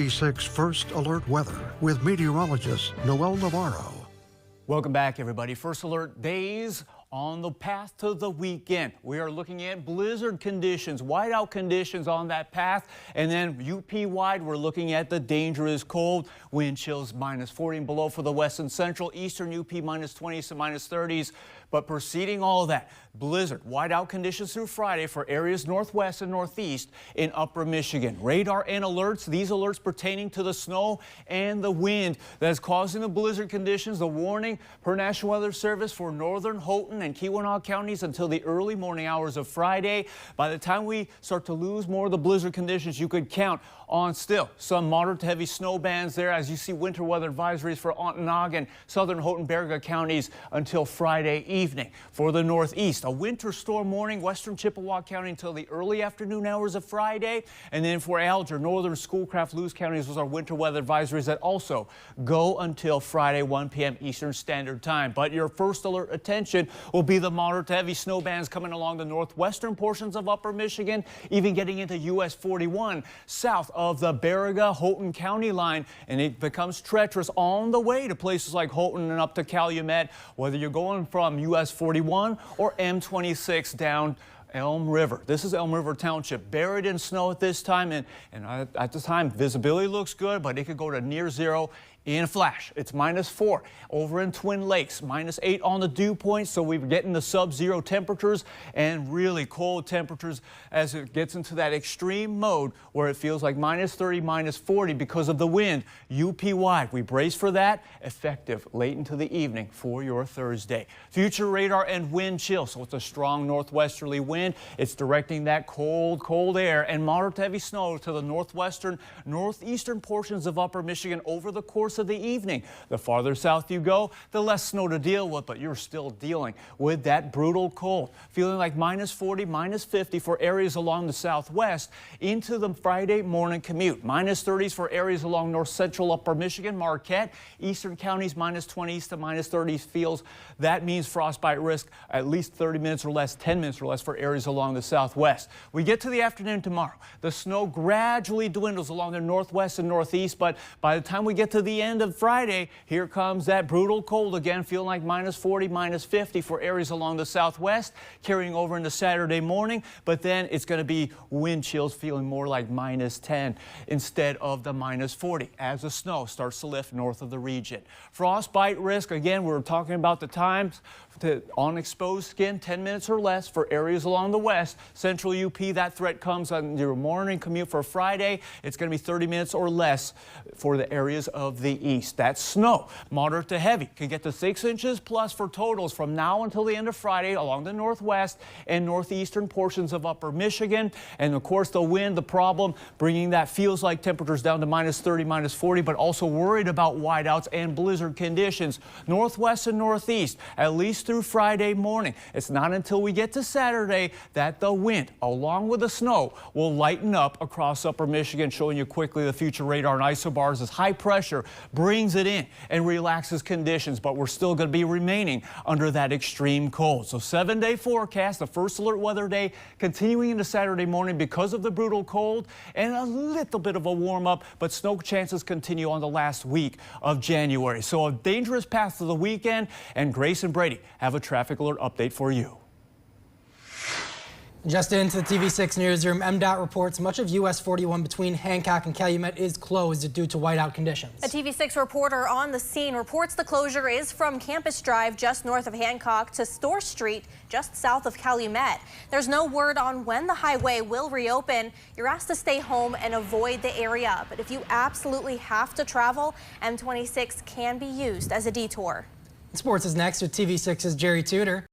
TV6 First Alert Weather with meteorologist Noel Navarro. Welcome back, everybody. First Alert days on the path to the weekend. We are looking at blizzard conditions, whiteout conditions on that path. And then UP-wide, we're looking at the dangerous cold. Wind chills -40 and below for the west and central. Eastern UP -20s to -30s. But preceding all of that, blizzard, whiteout conditions through Friday for areas northwest and northeast in upper Michigan. Radar and alerts, these alerts pertaining to the snow and the wind that is causing the blizzard conditions. The warning per National Weather Service for northern Houghton and Keweenaw counties until the early morning hours of Friday. By the time we start to lose more of the blizzard conditions, you could count on still some moderate to heavy snow bands there as you see winter weather advisories for Ontonagon, southern Houghton, Baraga counties until Friday evening. For the northeast, a winter storm warning, western Chippewa County until the early afternoon hours of Friday. And then for Alger, northern Schoolcraft, Lewis counties, those are winter weather advisories that also go until Friday 1 p.m. Eastern Standard Time. But your first alert attention will be the moderate to heavy snow bands coming along the northwestern portions of upper Michigan, even getting into US 41 south of the Baraga Houghton County line, and it becomes treacherous on the way to places like Houghton and up to Calumet, whether you're going from US 41 or M26 down Elm River. This is Elm River Township, buried in snow at this time, and at this time visibility looks good, but it could go to near zero in a flash. It's -4 over in Twin Lakes, -8 on the dew point, so we're getting the sub-zero temperatures and really cold temperatures as it gets into that extreme mode where it feels like -30, -40 because of the wind. UP-wide, we brace for that, effective late into the evening for your Thursday. Future radar and wind chill, so it's a strong northwesterly wind. It's directing that cold air and moderate to heavy snow to the northwestern, northeastern portions of upper Michigan over the course of the evening. The farther south you go, the less snow to deal with, but you're still dealing with that brutal cold. Feeling like -40, -50 for areas along the southwest into the Friday morning commute. -30s for areas along north central upper Michigan, Marquette, eastern counties -20s to -30s feels. That means frostbite risk at least 30 minutes or less, 10 minutes or less for areas along the southwest. We get to the afternoon tomorrow. The snow gradually dwindles along the northwest and northeast, but by the time we get to the end of Friday, here comes that brutal cold again, feeling like -40, -50 for areas along the southwest, carrying over into Saturday morning, but then it's going to be wind chills feeling more like -10 instead of the -40 as the snow starts to lift north of the region. Frostbite risk, again, we're talking about the times on exposed skin, 10 minutes or less for areas along the west. Central UP, that threat comes on your morning commute for Friday. It's going to be 30 minutes or less for the areas of the east. That's snow, moderate to heavy. Can get to 6 inches plus for totals from now until the end of Friday along the northwest and northeastern portions of upper Michigan. And of course, the wind, the problem, bringing that feels like temperatures down to -30, -40, but also worried about whiteouts and blizzard conditions. Northwest and northeast, at least through Friday morning. It's not until we get to Saturday that the wind, along with the snow, will lighten up across upper Michigan, showing you quickly the future radar and isobars as high pressure brings it in and relaxes conditions, but we're still going to be remaining under that extreme cold. So 7-day forecast, the first alert weather day continuing into Saturday morning because of the brutal cold and a little bit of a warm up, but snow chances continue on the last week of January. So a dangerous path to the weekend, and Grace and Brady have a traffic alert update for you. Just into the TV6 newsroom, MDOT reports much of US 41 between Hancock and Calumet is closed due to whiteout conditions. A TV6 reporter on the scene reports the closure is from Campus Drive just north of Hancock to Store Street just south of Calumet. There's no word on when the highway will reopen. You're asked to stay home and avoid the area, but if you absolutely have to travel, M26 can be used as a detour. Sports is next with TV6's Jerry Tudor.